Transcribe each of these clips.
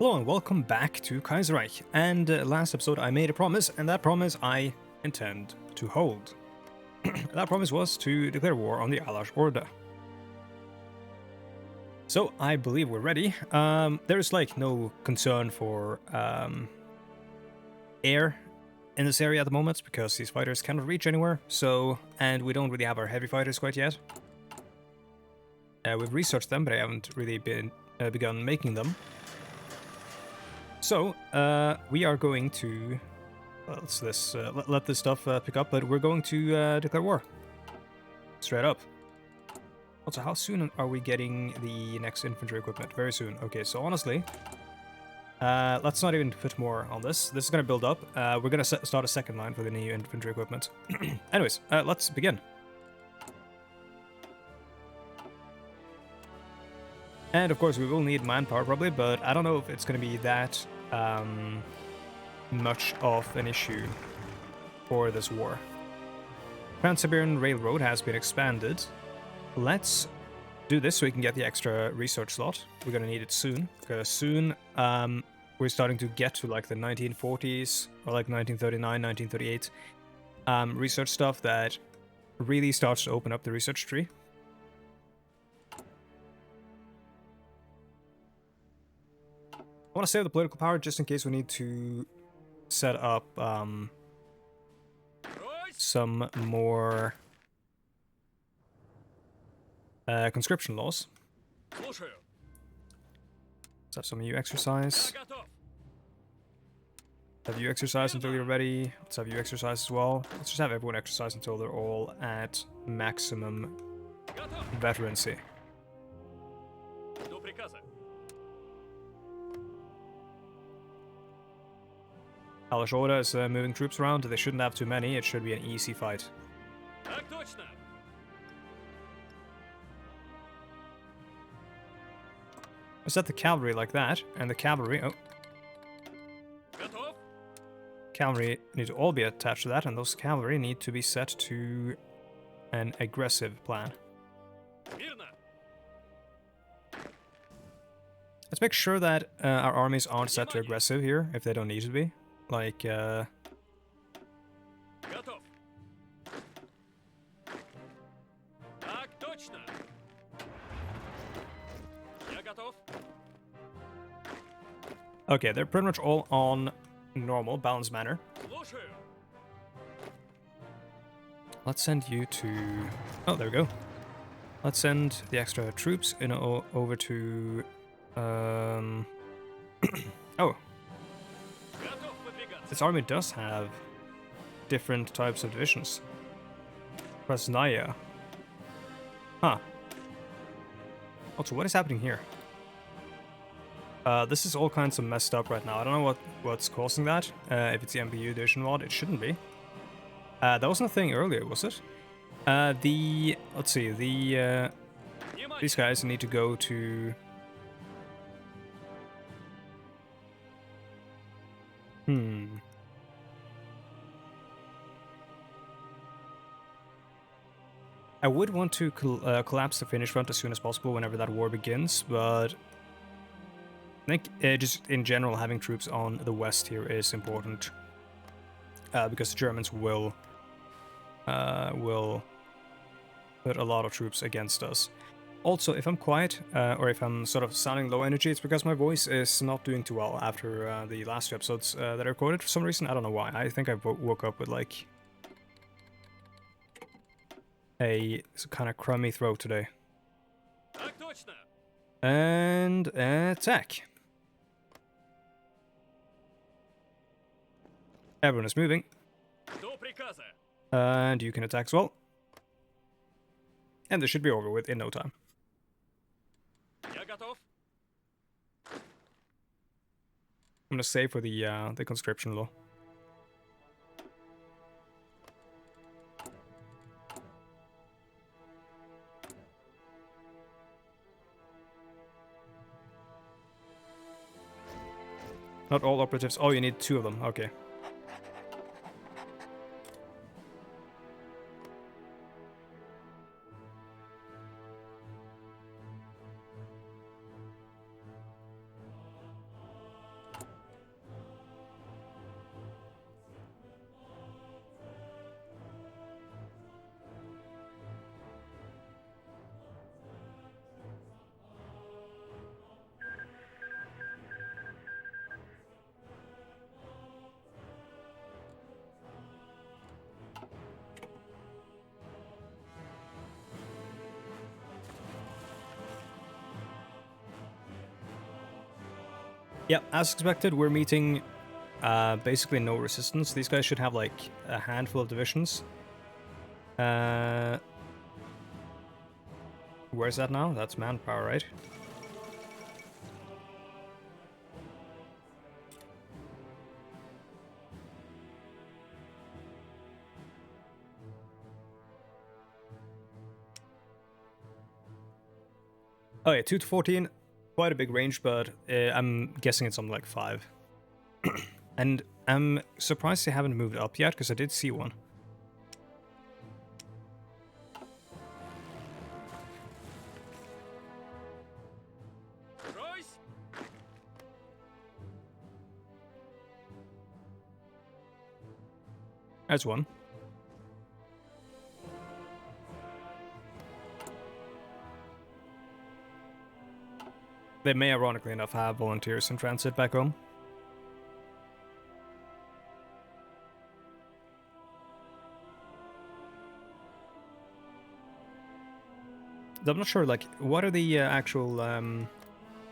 Hello and welcome back to Kaiserreich. And last episode I made a promise, and that promise I intend to hold. That promise was to declare war on the Alash Orda. So I believe we're ready. There's like no concern for air in this area at the moment because these fighters cannot reach anywhere. And we don't really have our heavy fighters quite yet. We've researched them, but I haven't really begun making them. So, we are going to... let this stuff pick up, but we're going to declare war. Straight up. Also, how soon are we getting the next infantry equipment? Very soon. Okay, so honestly, let's not even put more on this. This is going to build up. We're going to start a second line for the new infantry equipment. Anyways, let's begin. And of course, we will need manpower probably, but I don't know if it's going to be that much of an issue for this war. Trans-Siberian Railroad has been expanded. Let's do this so we can get the extra research slot. We're going to need it soon, because soon we're starting to get to like the 1940s or like 1939, 1938 research stuff that really starts to open up the research tree. I want to save the political power just in case we need to set up some more conscription laws. Let's have some of you exercise. Have you exercise until you're ready. Let's have you exercise as well. Let's just have everyone exercise until they're all at maximum veterancy. Alash Orda is moving troops around. They shouldn't have too many. It should be an easy fight. I set the cavalry like that, and the cavalry... Oh. Cavalry need to all be attached to that, and those cavalry need to be set to an aggressive plan. Let's make sure that our armies aren't set to aggressive here, if they don't need to be. Like, okay, they're pretty much all on normal, balanced manner. Let's send you to... Oh, there we go. Let's send the extra troops in over to... Oh. This army does have different types of divisions. Krasnaya. Huh. Also, what is happening here? This is all kinds of messed up right now. I don't know what's causing that. If it's the MPU edition mod, it shouldn't be. That wasn't a thing earlier, was it? Let's see, these guys need to go to... I would want to collapse the Finnish front as soon as possible whenever that war begins, but I think just in general having troops on the west here is important because the Germans will put a lot of troops against us. Also, if I'm quiet, or if I'm sort of sounding low energy, it's because my voice is not doing too well after the last two episodes that I recorded for some reason. I don't know why. I think I woke up with like a kind of crummy throat today. And attack. Everyone is moving. And you can attack as well. And this should be over with in no time. I'm gonna save for the conscription law. Not all operatives. Oh, you need 2 of them. Okay. Yeah, as expected, we're meeting basically no resistance. These guys should have like a handful of divisions. Where's that now? That's manpower, right? Oh yeah, 2 to 14. Quite a big range, but I'm guessing it's something like 5. And I'm surprised they haven't moved up yet, because I did see one. There's one. They may, ironically enough, have volunteers in transit back home. I'm not sure, like, what are the actual, I don't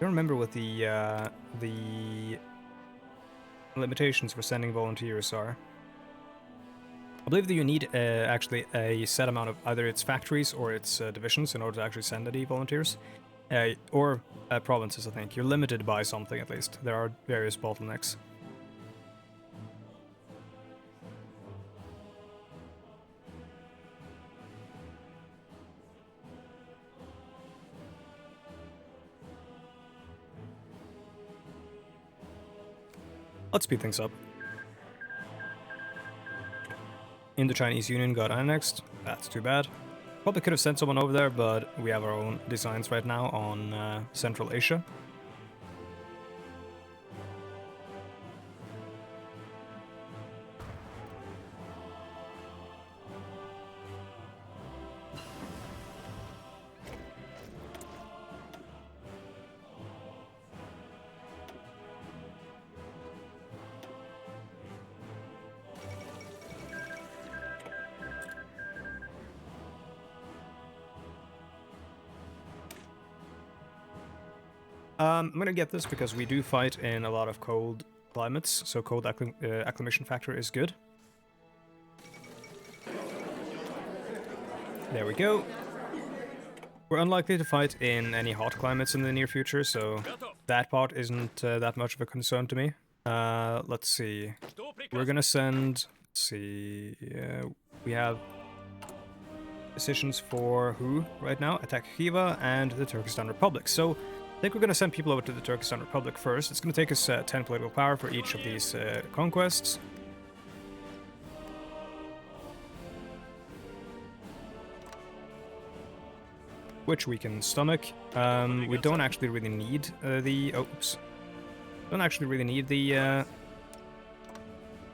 remember what the limitations for sending volunteers are. I believe that you need actually a set amount of either its factories or its divisions in order to actually send any volunteers. Or provinces, I think. You're limited by something, at least. There are various bottlenecks. Let's speed things up. Indo-Chinese Union got annexed. That's too bad. Probably could have sent someone over there, but we have our own designs right now on Central Asia. I'm gonna get this because we do fight in a lot of cold climates, so cold acclimation factor is good. There we go. We're unlikely to fight in any hot climates in the near future, so that part isn't that much of a concern to me. Let's see. We're gonna send... Let's see... we have decisions for who right now? Attack Khiva and the Turkestan Republic. So I think we're going to send people over to the Turkestan Republic first. It's going to take us 10 political power for each of these conquests. Which we can stomach. We don't actually really need the... Oops. Don't actually really need the...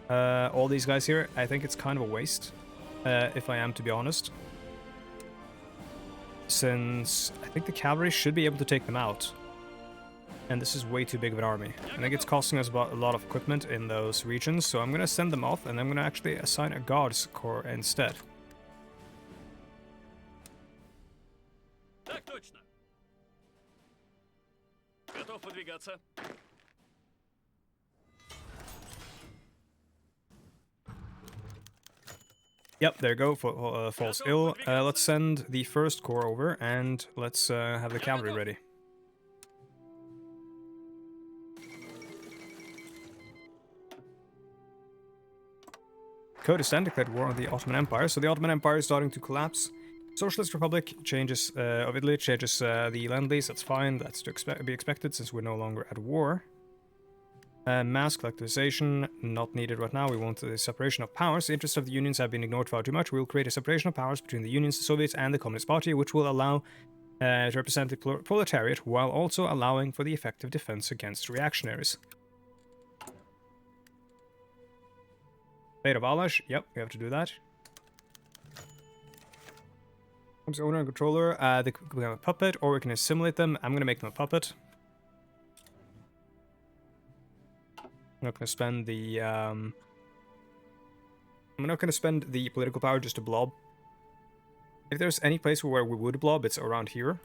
all these guys here. I think it's kind of a waste, if I am to be honest. Since I think the cavalry should be able to take them out. And this is way too big of an army. I think it's costing us a lot of equipment in those regions, so I'm going to send them off, and I'm going to actually assign a guards corps instead. Yep, there you go, falls ill. Let's send the first corps over, and let's have the cavalry ready. Kurdistan declared war on the Ottoman Empire, so the Ottoman Empire is starting to collapse. Socialist Republic changes of Italy changes the land lease. That's fine. That's to be expected since we're no longer at war. Mass collectivization, not needed right now. We want the separation of powers. The interests of the unions have been ignored far too much. We will create a separation of powers between the unions, the Soviets, and the Communist Party, which will allow to represent the proletariat while also allowing for the effective defense against reactionaries. Fate of Alash, yep, we have to do that. Comes owner and controller. We have a puppet, or we can assimilate them. I'm gonna make them a puppet. I'm not gonna spend the I'm not gonna spend the political power just to blob. If there's any place where we would blob, it's around here.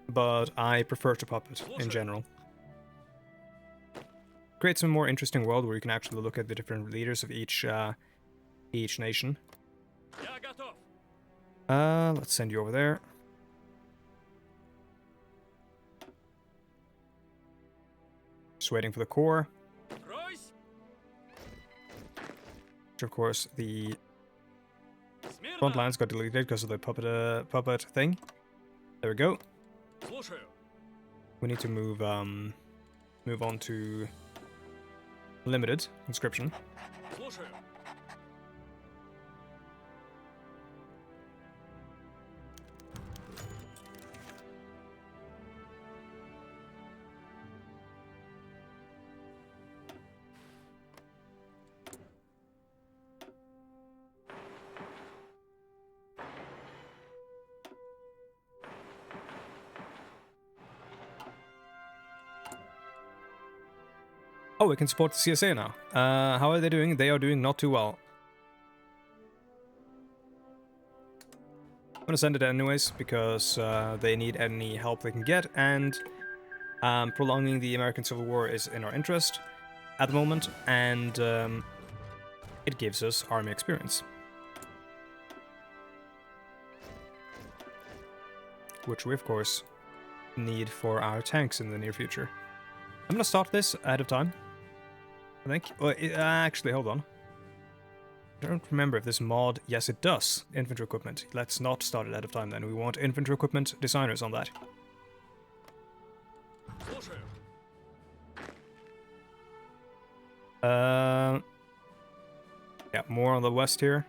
But I prefer to puppet in general. create some more interesting world where you can actually look at the different leaders of each nation. Let's send you over there. Just waiting for the core. Which of course the front lines got deleted because of the puppet thing. There we go. We need to move on to limited conscription. Oh, we can support the CSA now. How are they doing? They are doing not too well. I'm gonna send it anyways, because they need any help they can get, and prolonging the American Civil War is in our interest at the moment, and it gives us army experience. Which we, of course, need for our tanks in the near future. I'm gonna start this ahead of time, I think. Well, actually, hold on. I don't remember if this mod... Yes, it does. Infantry equipment. Let's not start it ahead of time then. We want infantry equipment designers on that. Yeah, more on the west here.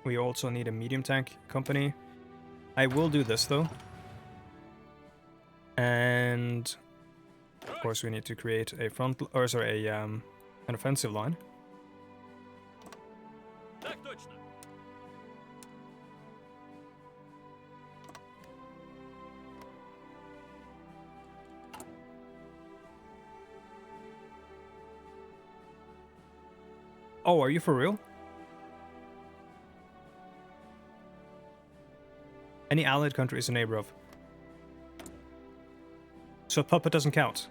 We also need a medium tank company. I will do this though. And of course we need to create a an offensive line. Oh, are you for real? Any allied country is a neighbor of. So puppet doesn't count.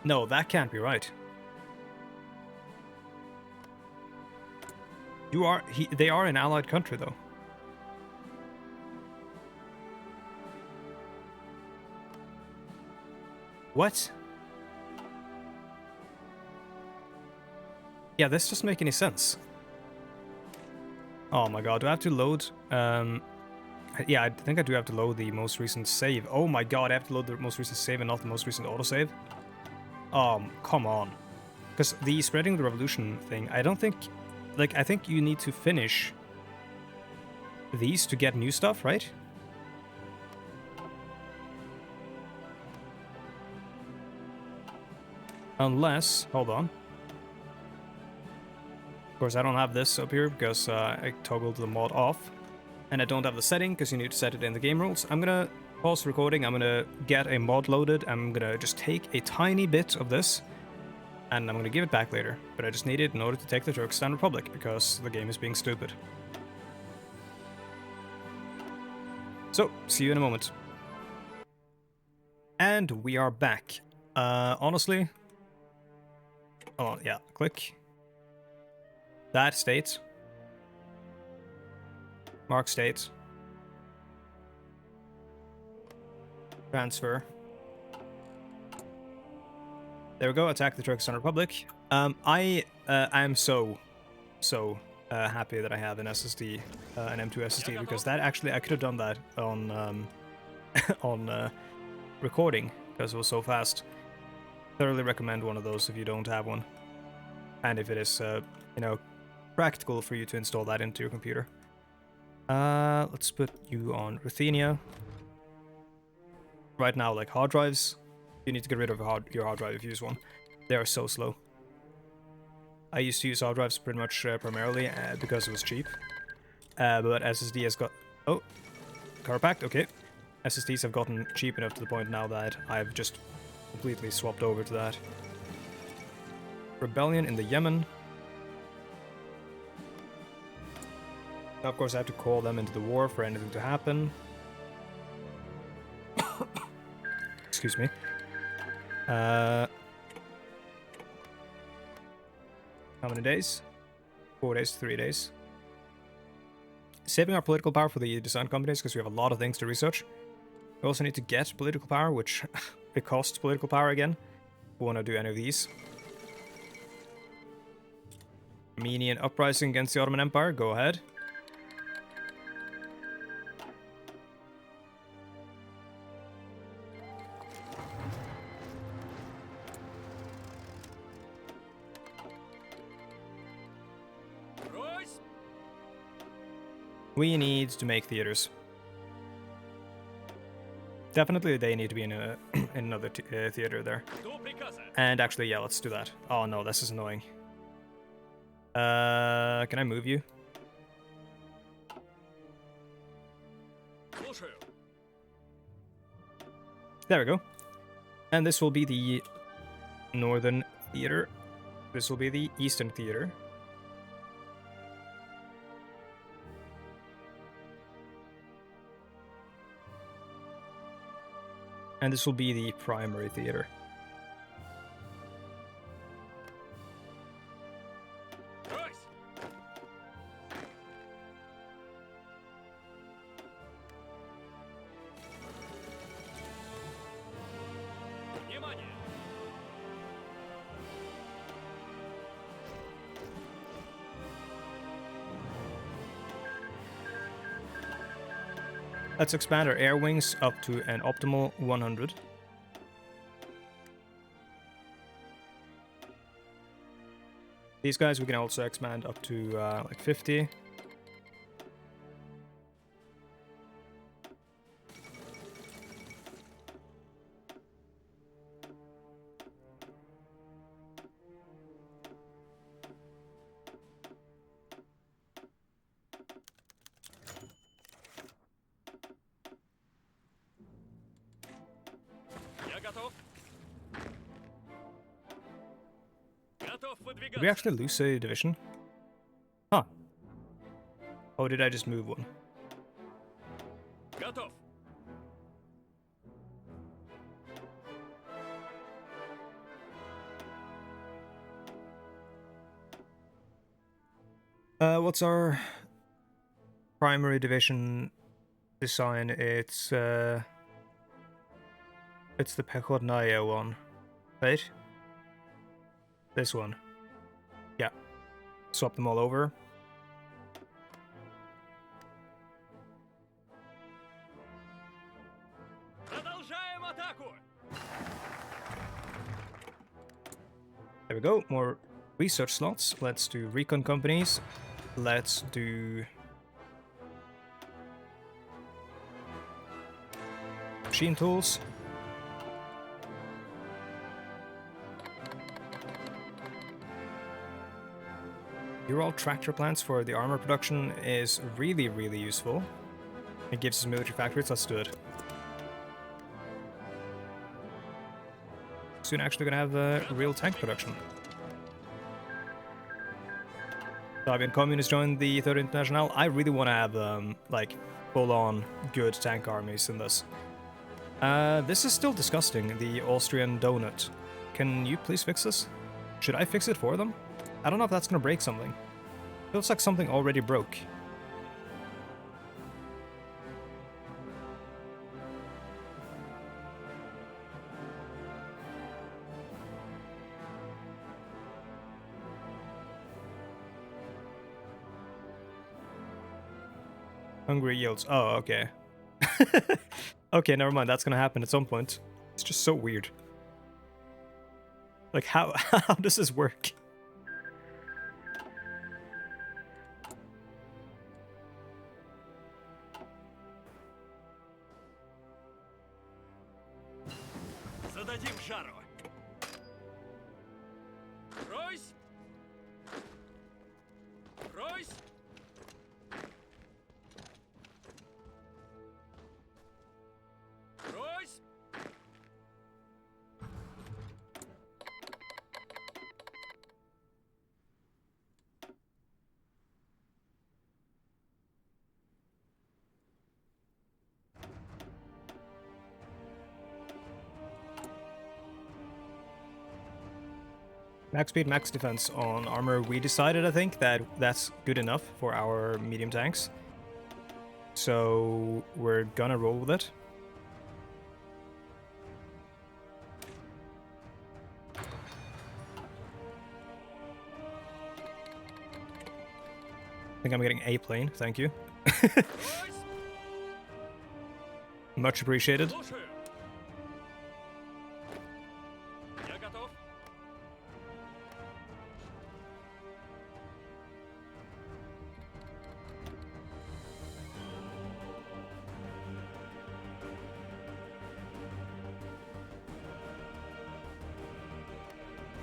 No, that can't be right. They are an allied country though. What? Yeah, this doesn't make any sense. Oh my god, do I have to load? Yeah, I think I do have to load the most recent save. Oh my god, I have to load the most recent save and not the most recent autosave? Come on. Because the spreading the revolution thing, I don't think... Like, I think you need to finish these to get new stuff, right? Unless... Hold on. Of course, I don't have this up here because I toggled the mod off. And I don't have the setting because you need to set it in the game rules. I'm gonna pause the recording. I'm gonna get a mod loaded. I'm gonna just take a tiny bit of this. And I'm gonna give it back later. But I just need it in order to take the Turkestan Republic because the game is being stupid. So, see you in a moment. And we are back. Honestly... Oh, yeah, click. That state. Mark state. Transfer. There we go, attack the Turkestan Republic. I am so happy that I have an SSD, an M2 SSD, because that actually, I could have done that on, on recording, because it was so fast. Thoroughly recommend one of those if you don't have one. And if it is, you know, practical for you to install that into your computer. Let's put you on Ruthenia. Right now, like hard drives, you need to get rid of your hard drive if you use one. They are so slow. I used to use hard drives pretty much primarily because it was cheap. But SSD has got Oh, Car Pact, okay. SSDs have gotten cheap enough to the point now that I've just completely swapped over to that. Rebellion in the Yemen. Now, of course, I have to call them into the war for anything to happen. Excuse me. How many days? 4 days, 3 days. Saving our political power for the design companies because we have a lot of things to research. We also need to get political power, which it costs political power again. If we want to do any of these. Armenian uprising against the Ottoman Empire, go ahead. We need to make theaters. Definitely they need to be in a in another theater there. And actually, yeah, let's do that. Oh no, this is annoying. Can I move you? There we go. And this will be the Northern Theater. This will be the Eastern Theater. And this will be the primary theater. Let's expand our air wings up to an optimal 100. These guys we can also expand up to like 50. Did we actually lose a division? Huh. Oh, did I just move one? What's our primary division design? It's the Pechodnaya one, right? This one. Yeah. Swap them all over. There we go. More research slots. Let's do recon companies. Let's do machine tools. Ural tractor plants for the armor production is really, really useful. It gives us military factories. Let's do it. Soon actually gonna have real tank production. Soviet communists joined the Third International. I really want to have like full-on good tank armies in this. This is still disgusting, the Austrian donut. Can you please fix this? Should I fix it for them? I don't know if that's gonna break something. Feels like something already broke. Hungry yields. Oh, okay. Okay, never mind. That's gonna happen at some point. It's just so weird. Like, how does this work? Max speed, max defense on armor. We decided, I think, that that's good enough for our medium tanks. So we're gonna roll with it. I think I'm getting a plane, thank you. Much appreciated.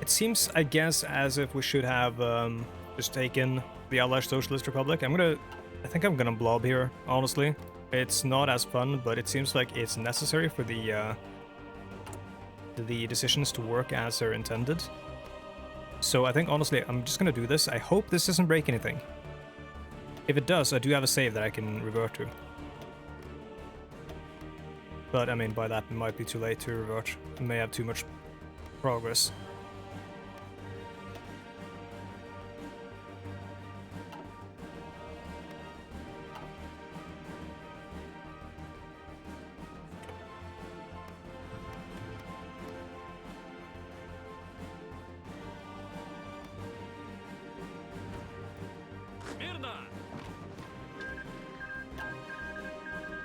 It seems, I guess, as if we should have just taken the Allied Socialist Republic. I think I'm gonna blob here, honestly. It's not as fun, but it seems like it's necessary for the decisions to work as they're intended. So I think, honestly, I'm just gonna do this. I hope this doesn't break anything. If it does, I do have a save that I can revert to. But, I mean, by that, it might be too late to revert. I may have too much progress.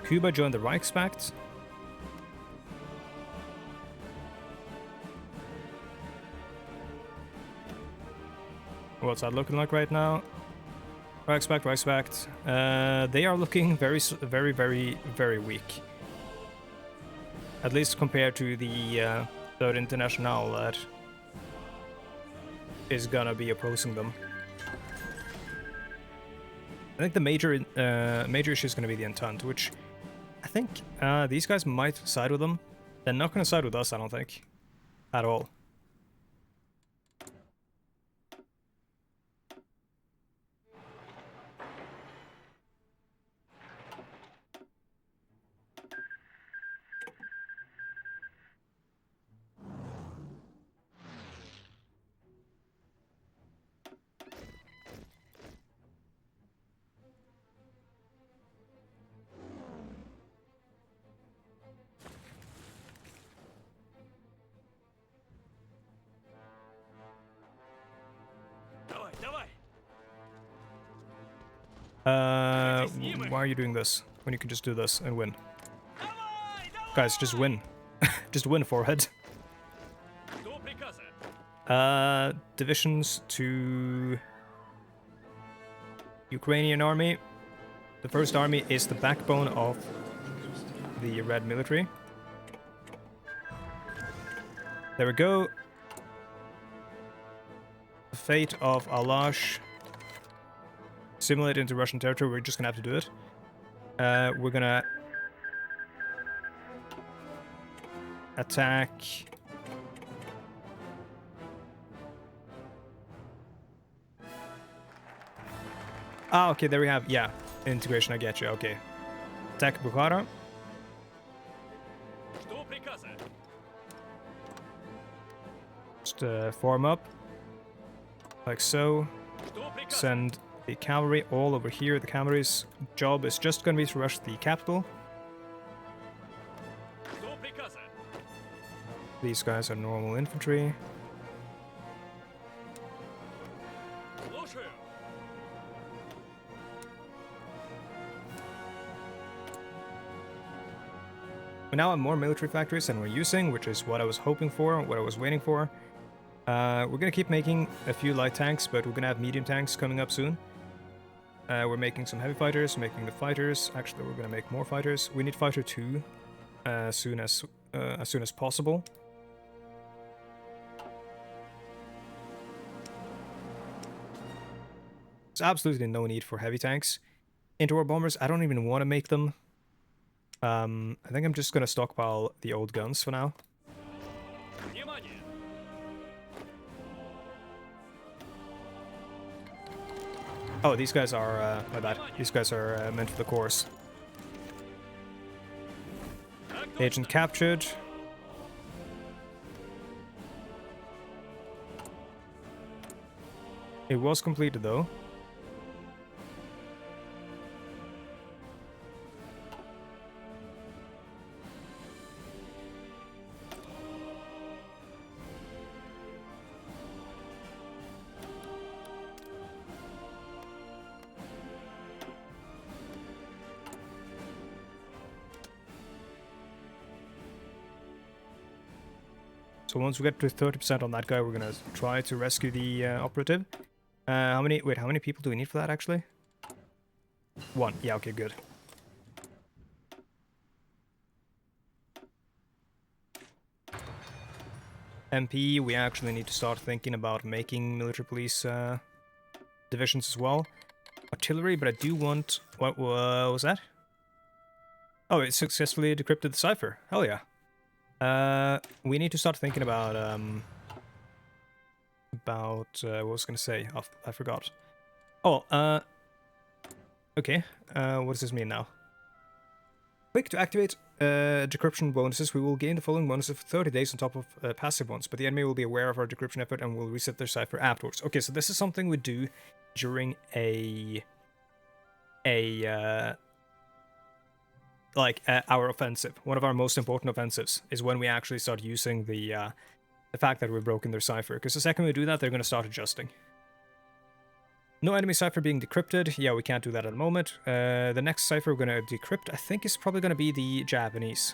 Cuba joined the Reichspakt. What's that looking like right now? Reichspakt. They are looking very, very weak. At least compared to the Third International that is gonna be opposing them. I think the major issue is gonna be the Entente, which I think these guys might side with them. They're not gonna side with us, I don't think, at all. Why are you doing this when you can just do this and win? Guys, just win. Just win, forehead. Divisions to Ukrainian army. The first army is the backbone of the Red military. There we go. The fate of Alash. Simulate into Russian territory, we're just gonna have to do it. We're gonna attack okay, there we have, yeah, integration, I get you, okay. Attack Bukhara. Just form up, like so. Send the cavalry all over here. The cavalry's job is just going to be to rush the capital. These guys are normal infantry. We now have more military factories than we're using, which is what I was hoping for, what I was waiting for. We're going to keep making a few light tanks, but we're going to have medium tanks coming up soon. We're making some heavy fighters, making the fighters. Actually, we're going to make more fighters. We need fighter 2 as soon as possible. There's absolutely no need for heavy tanks. Interwar bombers, I don't even want to make them. I think I'm just going to stockpile the old guns for now. Oh, these guys are, my bad. These guys are meant for the course. Agent captured. It was completed though. So once we get to 30% on that guy, we're gonna try to rescue the operative. How many people do we need for that, actually? 1. Yeah, okay, good. MP, we actually need to start thinking about making military police divisions as well. Artillery, but I do want... What was that? Oh, it successfully decrypted the cipher. Hell yeah. We need to start thinking about what was I gonna say? Oh, I forgot. Oh, okay. What does this mean now? Click to activate decryption bonuses. We will gain the following bonuses for 30 days on top of passive ones, but the enemy will be aware of our decryption effort and will reset their cipher afterwards. Okay, so this is something we do during our offensive. One of our most important offensives is when we actually start using the fact that we've broken their cipher, because the second we do that, they're going to start adjusting. No enemy cipher being decrypted. Yeah, we can't do that at the moment. The next cipher we're going to decrypt, I think, is probably going to be the Japanese.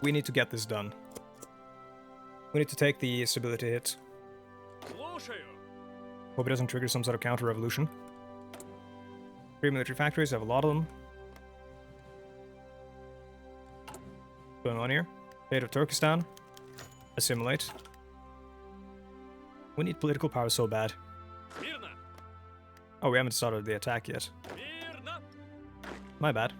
We need to get this done. We need to take the stability hit. Hope it doesn't trigger some sort of counter-revolution. 3 military factories, I have a lot of them. What's going on here? State of Turkestan. Assimilate. We need political power so bad. Oh, we haven't started the attack yet. My bad.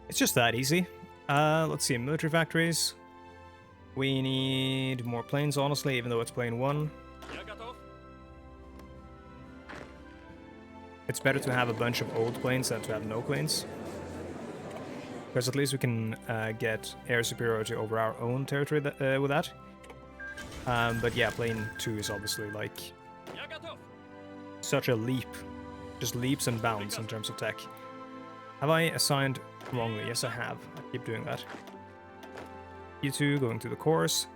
It's just that easy. Let's see, military factories. We need more planes, honestly, even though it's plane 1. It's better to have a bunch of old planes than to have no planes. Because at least we can get air superiority over our own territory with that. But yeah, plane 2 is obviously like such a leap. Just leaps and bounds in terms of tech. Have I assigned wrongly? Yes, I have. I keep doing that. You two going to the corps.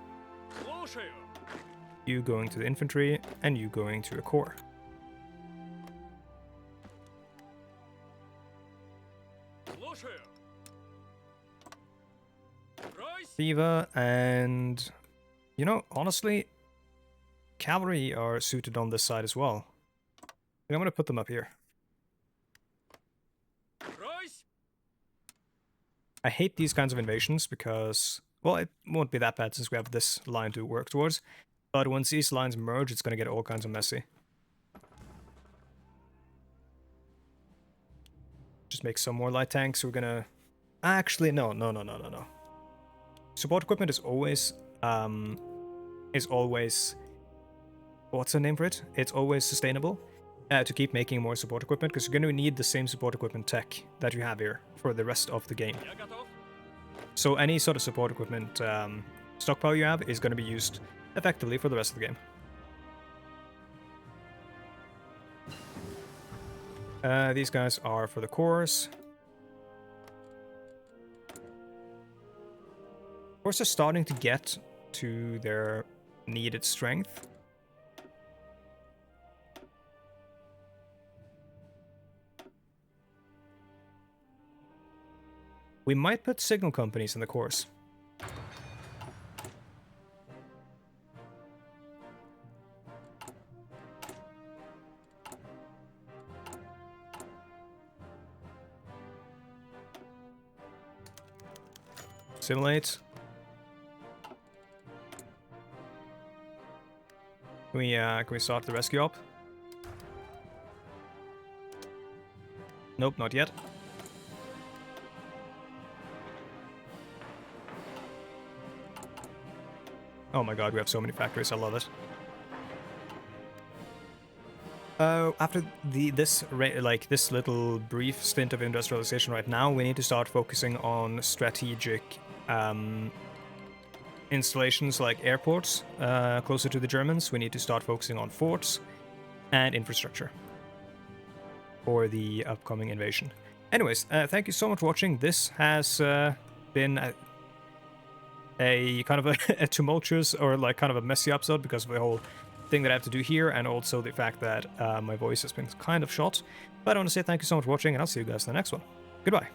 You going to the infantry, and you going to a corps. Viva, and you know, honestly, cavalry are suited on this side as well. I'm going to put them up here. I hate these kinds of invasions because, well, it won't be that bad since we have this line to work towards. But once these lines merge, it's going to get all kinds of messy. Just make some more light tanks. We're going to... Actually, no. Support equipment is always... What's the name for it? It's always sustainable. To keep making more support equipment, because you're going to need the same support equipment tech that you have here for the rest of the game. So any sort of support equipment stockpile you have is going to be used effectively for the rest of the game. These guys are for the cores. Cores are starting to get to their needed strength. We might put signal companies in the course. Simulate. Can we start the rescue op? Nope, not yet. Oh my god, we have so many factories, I love it. After this little brief stint of industrialization right now, we need to start focusing on strategic installations like airports closer to the Germans. We need to start focusing on forts and infrastructure for the upcoming invasion. Anyways, thank you so much for watching. This has been a kind of a tumultuous or like kind of a messy episode because of the whole thing that I have to do here, and also the fact that my voice has been kind of shot. But I want to say thank you so much for watching, and I'll see you guys in the next one. Goodbye.